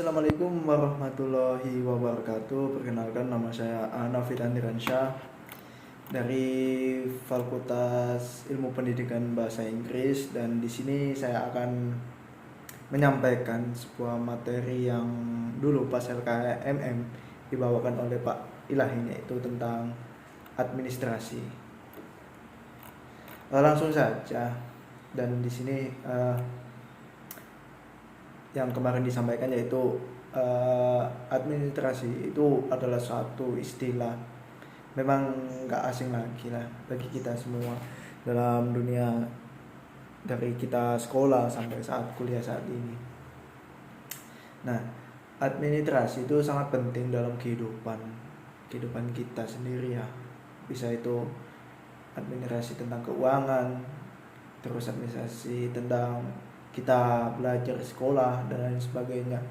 Assalamualaikum warahmatullahi wabarakatuh. Perkenalkan, nama saya Nafid Andiransyah dari Fakultas Ilmu Pendidikan Bahasa Inggris, dan di sini saya akan menyampaikan sebuah materi yang dulu pas LKMM dibawakan oleh Pak Ilahi, yaitu tentang administrasi. Langsung saja, dan di sini yang kemarin disampaikan yaitu administrasi itu adalah suatu istilah memang nggak asing lagi lah bagi kita semua dalam dunia, dari kita sekolah sampai saat kuliah saat ini. Nah, administrasi itu sangat penting dalam kehidupan kita sendiri ya. Bisa itu administrasi tentang keuangan, terus administrasi tentang kita belajar di sekolah dan lain sebagainya.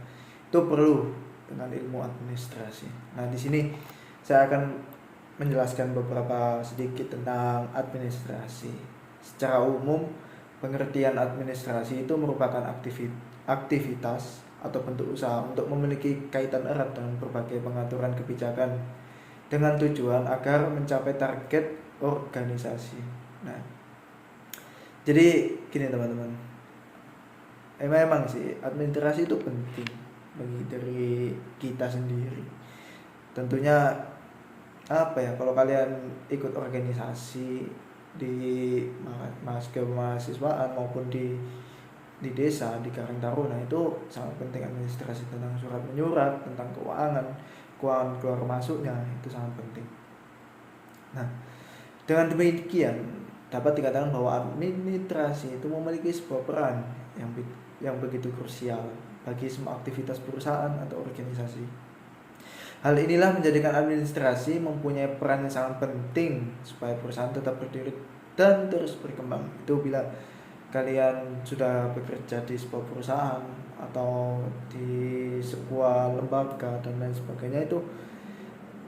Itu perlu dengan ilmu administrasi. Nah, di sini saya akan menjelaskan beberapa sedikit tentang administrasi. Secara umum, pengertian administrasi itu merupakan aktivitas atau bentuk usaha untuk memiliki kaitan erat dengan berbagai pengaturan kebijakan dengan tujuan agar mencapai target organisasi. Nah, jadi gini teman-teman, emang sih administrasi itu penting bagi dari kita sendiri. Tentunya kalau kalian ikut organisasi di kemahasiswaan maupun di desa, di Karang Taruna, itu sangat penting administrasi tentang surat menyurat, tentang keuangan keluar masuknya, itu sangat penting. Nah, dengan demikian dapat dikatakan bahwa administrasi itu memiliki sebuah peran yang begitu krusial bagi semua aktivitas perusahaan atau organisasi. Hal inilah menjadikan administrasi mempunyai peran yang sangat penting supaya perusahaan tetap berdiri dan terus berkembang. Itu bila kalian sudah bekerja di sebuah perusahaan atau di sebuah lembaga dan lain sebagainya, itu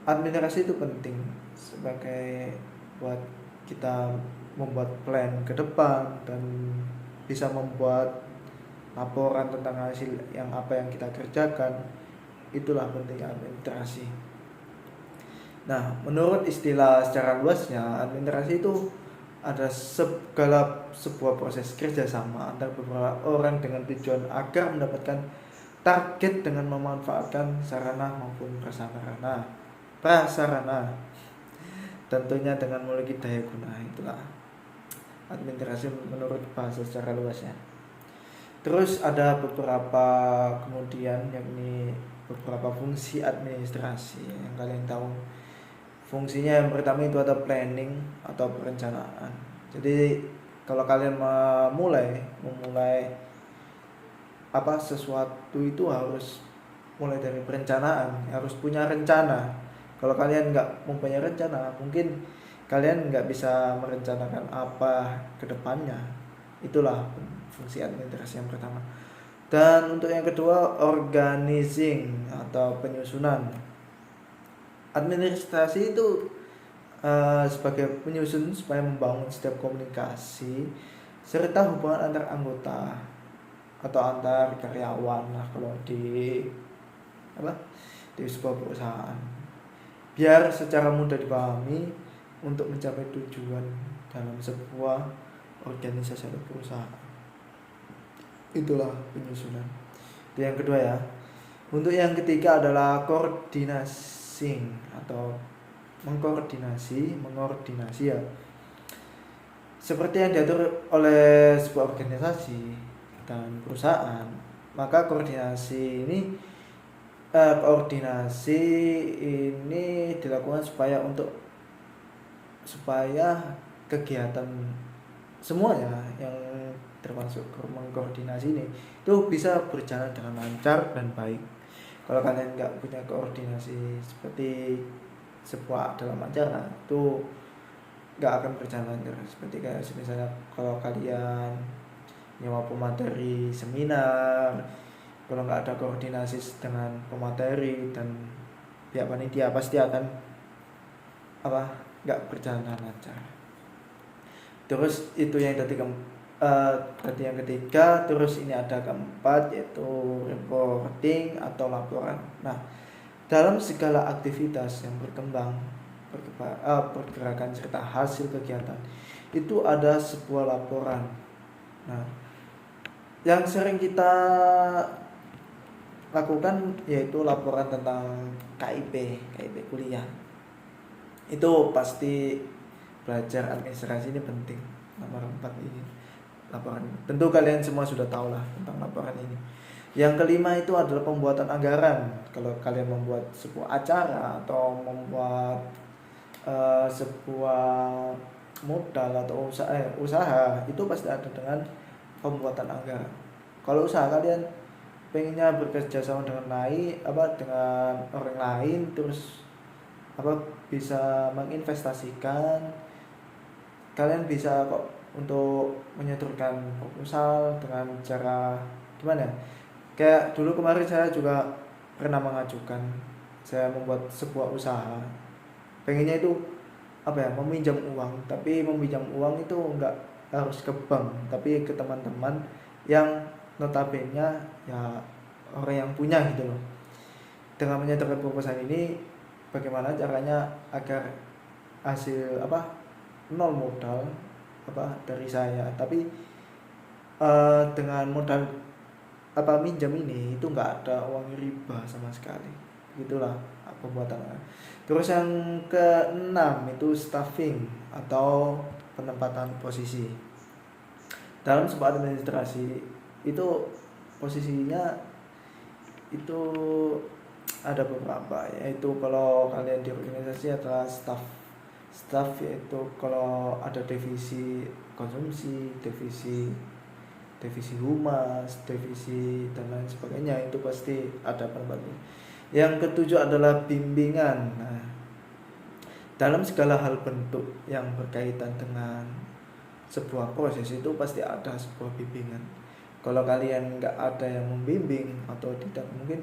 administrasi itu penting sebagai buat kita membuat plan ke depan dan bisa membuat laporan tentang hasil yang kita kerjakan. Itulah pentingnya administrasi. Nah, menurut istilah secara luasnya, administrasi itu ada sebuah proses kerjasama antar beberapa orang dengan tujuan agar mendapatkan target dengan memanfaatkan sarana maupun prasarana, tentunya dengan memiliki daya guna. Itulah administrasi menurut bahasa secara luasnya. Terus ada beberapa kemudian, yakni beberapa fungsi administrasi yang kalian tahu. Fungsinya yang pertama itu ada planning atau perencanaan. Jadi kalau kalian memulai sesuatu itu harus mulai dari perencanaan, harus punya rencana. Kalau kalian nggak mempunyai rencana, mungkin kalian nggak bisa merencanakan apa ke depannya. Itulah fungsi administrasi yang pertama. Dan untuk yang kedua, organizing atau penyusunan. Administrasi itu sebagai penyusun supaya membangun setiap komunikasi serta hubungan antar anggota atau antar karyawan lah kalau di sebuah perusahaan, biar secara mudah dipahami untuk mencapai tujuan dalam sebuah organisasi atau perusahaan. Itulah penyusunan. Itu yang kedua ya. Untuk yang ketiga adalah coordinating atau mengordinasi ya. Seperti yang diatur oleh sebuah organisasi dan perusahaan, maka koordinasi ini dilakukan supaya kegiatan semuanya yang termasuk mengkoordinasi ini itu bisa berjalan dengan lancar dan baik. Kalau kalian nggak punya koordinasi seperti sebuah dalam acara, itu nggak akan berjalan lancar. Seperti kayak misalnya kalau kalian nyewa pemateri seminar, kalau nggak ada koordinasi dengan pemateri dan pihak panitia, pasti akan nggak berjalan lancar. Terus itu yang tadi Tadi yang ketiga, terus ini ada keempat yaitu reporting atau laporan. Nah, dalam segala aktivitas yang berkembang, pergerakan serta hasil kegiatan itu ada sebuah laporan. Nah, yang sering kita lakukan yaitu laporan tentang KIP kuliah. Itu pasti belajar administrasi ini penting. Nomor 4 ini laporan. Tentu kalian semua sudah tahu lah tentang laporan ini. Yang kelima itu adalah pembuatan anggaran. Kalau kalian membuat sebuah acara atau membuat sebuah modal atau usaha itu pasti ada dengan pembuatan anggaran. Kalau usaha kalian pengennya bekerja sama dengan dengan orang lain, terus bisa menginvestasikan, kalian bisa kok untuk menyodorkan proposal dengan cara gimana? Kayak dulu kemarin saya juga pernah mengajukan, saya membuat sebuah usaha, pengennya itu meminjam uang, tapi meminjam uang itu enggak harus ke bank, tapi ke teman-teman yang notabene ya orang yang punya gitu loh. Dengan menyodorkan proposal ini, bagaimana caranya agar hasil nol modal dari saya, tapi dengan modal minjam ini itu nggak ada uang riba sama sekali, gitulah pembuatannya. Terus yang keenam itu staffing atau penempatan posisi. Dalam sebuah administrasi itu posisinya itu ada beberapa, yaitu kalau kalian di organisasi adalah staff yaitu kalau ada divisi konsumsi, divisi humas, divisi dan lain sebagainya, itu pasti ada penempatnya. Yang ketujuh adalah bimbingan. Nah, dalam segala hal bentuk yang berkaitan dengan sebuah proses itu pasti ada sebuah bimbingan. Kalau kalian nggak ada yang membimbing atau tidak, mungkin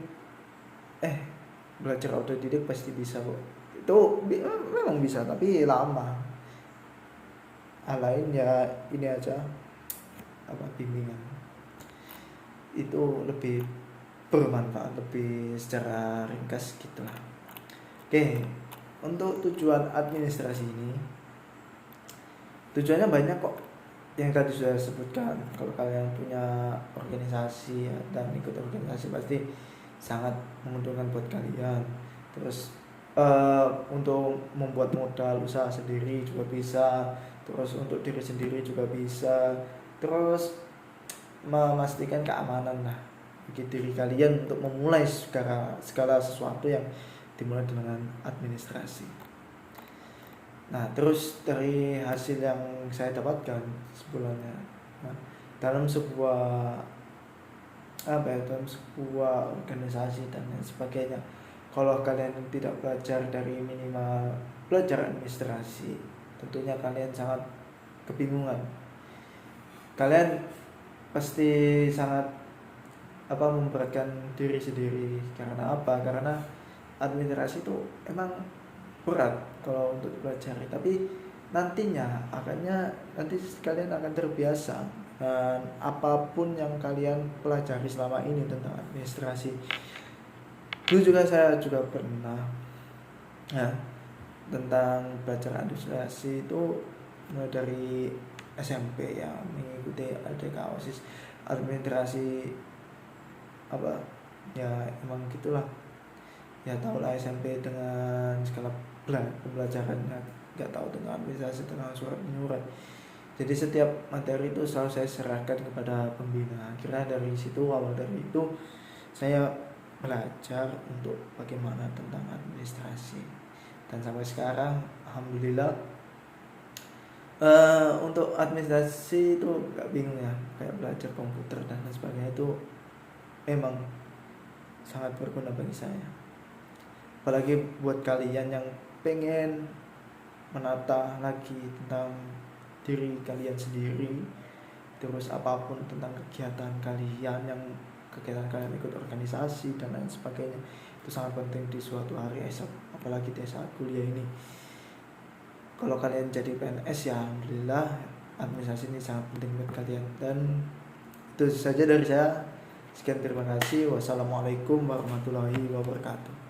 belajar autodidak pasti bisa kok. Itu memang bisa, tapi lama. Lain ya ini aja bimbingan itu lebih bermanfaat, lebih secara ringkas gitulah. Oke, untuk tujuan administrasi ini, tujuannya banyak kok, yang tadi sudah sebutkan. Kalau kalian punya organisasi dan ikut organisasi pasti sangat menguntungkan buat kalian. Terus untuk membuat modal usaha sendiri juga bisa, terus untuk diri sendiri juga bisa, terus memastikan keamanan lah bagi diri kalian untuk memulai segala sesuatu yang dimulai dengan administrasi. Nah, terus dari hasil yang saya dapatkan sebulannya, dalam sebuah organisasi dan lain sebagainya, kalau kalian tidak belajar dari minimal belajar administrasi, tentunya kalian sangat kebingungan. Kalian pasti sangat memberatkan diri sendiri. Karena apa? Karena administrasi itu emang berat kalau untuk dipelajari, tapi nantinya nanti kalian akan terbiasa dan apapun yang kalian pelajari selama ini tentang administrasi. Dulu juga saya juga pernah tentang belajar administrasi itu mulai dari SMP ya, mengikuti LDK OSIS administrasi ya emang gitulah ya, tahulah SMP dengan skala pembelajarannya nggak tahu tentang administrasi, tentang surat menyurat. Jadi setiap materi itu selalu saya serahkan kepada pembina. Akhirnya awal dari itu saya belajar untuk bagaimana tentang administrasi, dan sampai sekarang alhamdulillah untuk administrasi itu gak bingung ya, kayak belajar komputer dan lain sebagainya, itu memang sangat berguna bagi saya. Apalagi buat kalian yang pengen menata lagi tentang diri kalian sendiri, terus apapun tentang kegiatan kalian ikut organisasi dan lain sebagainya, itu sangat penting di suatu hari esok, apalagi di saat kuliah ini. Kalau kalian jadi PNS ya alhamdulillah, administrasi ini sangat penting buat kalian. Dan itu saja dari saya. Sekian, terima kasih. Wassalamualaikum warahmatullahi wabarakatuh.